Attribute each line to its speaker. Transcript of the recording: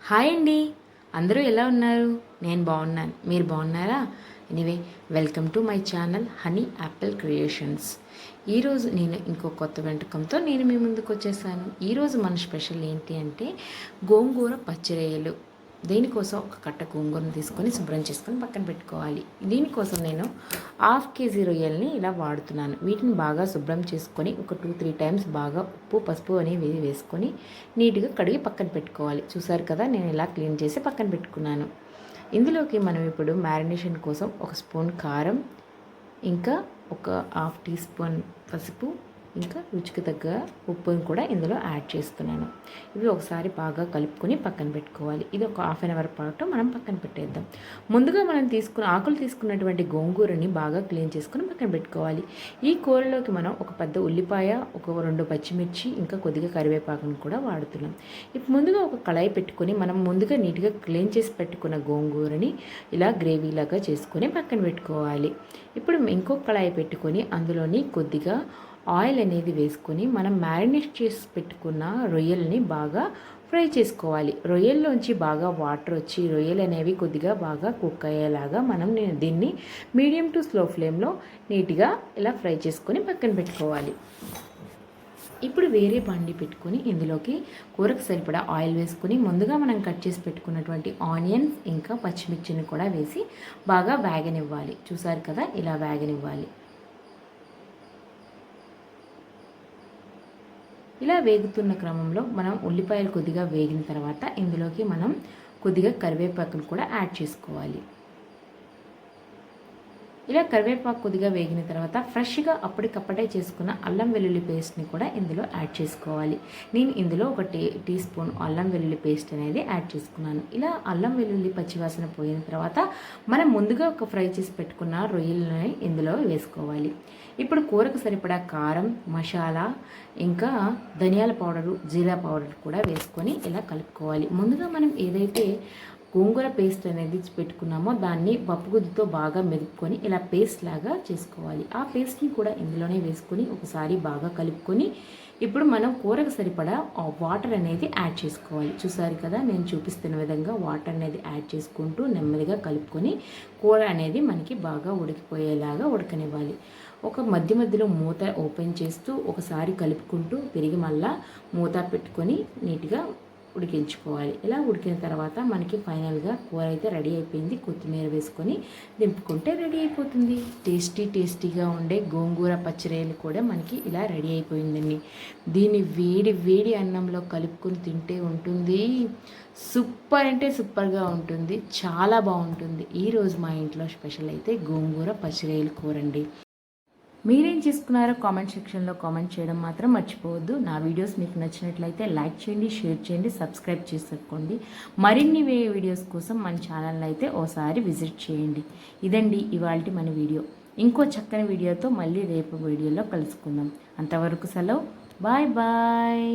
Speaker 1: Hi అండి, అందరూ ఎలా ఉన్నారు? నేను బాగున్నాను. మీరు బాగున్నారా? Anyway, welcome to my channel honey Apple creations. ఈరోజు నేను ఇంకో కొత్త వంటకంతో నేను మీ ముందుకు వచ్చేసాను. ఈరోజు మన స్పెషల్ ఏంటి అంటే గోంగూర పచ్చిరొయ్యలు. దీనికోసం ఒక కట్ట గోంగూరను తీసుకొని శుభ్రం చేసుకొని పక్కన పెట్టుకోవాలి. దీనికోసం నేను 1/2 kg రొయ్యల్ని ఇలా వాడుతున్నాను. వీటిని బాగా శుభ్రం చేసుకొని ఒక 2-3 టైమ్స్ బాగా ఉప్పు పసుపు అనేవి వేసుకొని నీట్గా కడిగి పక్కన పెట్టుకోవాలి. చూసారు కదా, నేను ఇలా క్లీన్ చేసి పక్కన పెట్టుకున్నాను. ఇందులోకి మనం ఇప్పుడు మ్యారినేషన్ కోసం 1 స్పూన్ కారం, ఇంకా ఒక 1/2 టీ స్పూన్ పసుపు, ఇంకా రుచికి తగ్గ ఉప్పును కూడా ఇందులో యాడ్ చేస్తున్నాను. ఇవి ఒకసారి బాగా కలుపుకొని పక్కన పెట్టుకోవాలి. ఇది ఒక 1/2 అవర్ పాటు మనం పక్కన పెట్టేద్దాం. ముందుగా మనం ఆకులు తీసుకున్నటువంటి గోంగూరని బాగా క్లీన్ చేసుకొని పక్కన పెట్టుకోవాలి. ఈ కూరలోకి మనం ఒక పెద్ద ఉల్లిపాయ, ఒక 2 పచ్చిమిర్చి, ఇంకా కొద్దిగా కరివేపాకును కూడా వాడుతున్నాం. ఇప్పుడు ముందుగా ఒక కళాయి పెట్టుకొని మనం ముందుగా నీట్గా క్లీన్ చేసి పెట్టుకున్న గోంగూరని ఇలా గ్రేవీలాగా చేసుకొని పక్కన పెట్టుకోవాలి. ఇప్పుడు ఇంకొక కళాయి పెట్టుకొని అందులోని కొద్దిగా ఆయిల్ అనేది వేసుకొని మనం మ్యారినేట్ చేసి పెట్టుకున్న రొయ్యల్ని బాగా ఫ్రై చేసుకోవాలి. రొయ్యల్లోంచి బాగా వాటర్ వచ్చి రొయ్యలు అనేవి కొద్దిగా బాగా కుక్ అయ్యేలాగా మనం దీన్ని మీడియం టు స్లో ఫ్లేమ్లో నీట్గా ఇలా ఫ్రై చేసుకొని పక్కన పెట్టుకోవాలి. ఇప్పుడు వేరే బండి పెట్టుకొని ఇందులోకి కూరకు సరిపడా ఆయిల్ వేసుకొని ముందుగా మనం కట్ చేసి పెట్టుకున్నటువంటి ఆనియన్స్ ఇంకా పచ్చిమిర్చిని కూడా వేసి బాగా వేగనివ్వాలి. చూసారు కదా, ఇలా వేగనివ్వాలి. ఇలా వేగుతున్న క్రమంలో మనం ఉల్లిపాయలు కొద్దిగా వేగిన తర్వాత ఇందులోకి మనం కొద్దిగా కరివేపాకును కూడా యాడ్ చేసుకోవాలి. ఇలా కరివేపాకు కొద్దిగా వేగిన తర్వాత ఫ్రెష్గా అప్పటికప్పుడే చేసుకున్న అల్లం వెల్లుల్లి పేస్ట్ని కూడా ఇందులో యాడ్ చేసుకోవాలి. నేను ఇందులో ఒక టీ స్పూన్ అల్లం వెల్లుల్లి పేస్ట్ అనేది యాడ్ చేసుకున్నాను. ఇలా అల్లం వెల్లుల్లి పచ్చివాసన పోయిన తర్వాత మనం ముందుగా ఒక ఫ్రై చేసి పెట్టుకున్న రొయ్యలని ఇందులో వేసుకోవాలి. ఇప్పుడు కూరకు సరిపడా కారం, మసాలా, ఇంకా ధనియాల పౌడరు, జీరా పౌడర్ కూడా వేసుకొని ఇలా కలుపుకోవాలి. ముందుగా మనం ఏదైతే గోంగూర పేస్ట్ అనేది పెట్టుకున్నామో దాన్ని పప్పుగుద్దుతో బాగా మెదుపుకొని ఇలా పేస్ట్ లాగా చేసుకోవాలి. ఆ పేస్ట్ని కూడా ఇందులోనే వేసుకొని ఒకసారి బాగా కలుపుకొని ఇప్పుడు మనం కూరకు సరిపడా వాటర్ అనేది యాడ్ చేసుకోవాలి. చూసారు కదా, నేను చూపిస్తున్న విధంగా వాటర్ అనేది యాడ్ చేసుకుంటూ నెమ్మదిగా కలుపుకొని కూర అనేది మనకి బాగా ఉడికిపోయేలాగా ఉడకనివ్వాలి. ఒక మధ్యలో మూత ఓపెన్ చేస్తూ ఒకసారి కలుపుకుంటూ తిరిగి మళ్ళా మూత పెట్టుకొని నీట్గా ఉడికించుకోవాలి. ఇలా ఉడికిన తర్వాత మనకి ఫైనల్గా కూర అయితే రెడీ అయిపోయింది. కొత్తిమీర వేసుకొని దింపుకుంటే రెడీ అయిపోతుంది. టేస్టీగా ఉండే గోంగూర పచ్చిరొయ్యలు కూడా మనకి ఇలా రెడీ అయిపోయిందండి. దీన్ని వేడి అన్నంలో కలుపుకొని తింటే ఉంటుంది సూపర్, అంటే సూపర్గా ఉంటుంది. చాలా బాగుంటుంది. ఈరోజు మా ఇంట్లో స్పెషల్ అయితే గోంగూర పచ్చిరొయ్యల కూర అండి. మీరేం చేసుకున్నారో కామెంట్ సెక్షన్లో కామెంట్ చేయడం మాత్రం మర్చిపోవద్దు. నా వీడియోస్ మీకు నచ్చినట్లయితే లైక్ చేయండి, షేర్ చేయండి, సబ్స్క్రైబ్ చేసుకోండి. మరిన్ని వీడియోస్ కోసం మన ఛానల్ని అయితే ఓసారి విజిట్ చేయండి. ఇదండి ఇవాల్టి మన వీడియో. ఇంకో చక్కని వీడియోతో మళ్ళీ రేపు వీడియోలో కలుసుకుందాం. అంతవరకు సెలవు. Bye bye.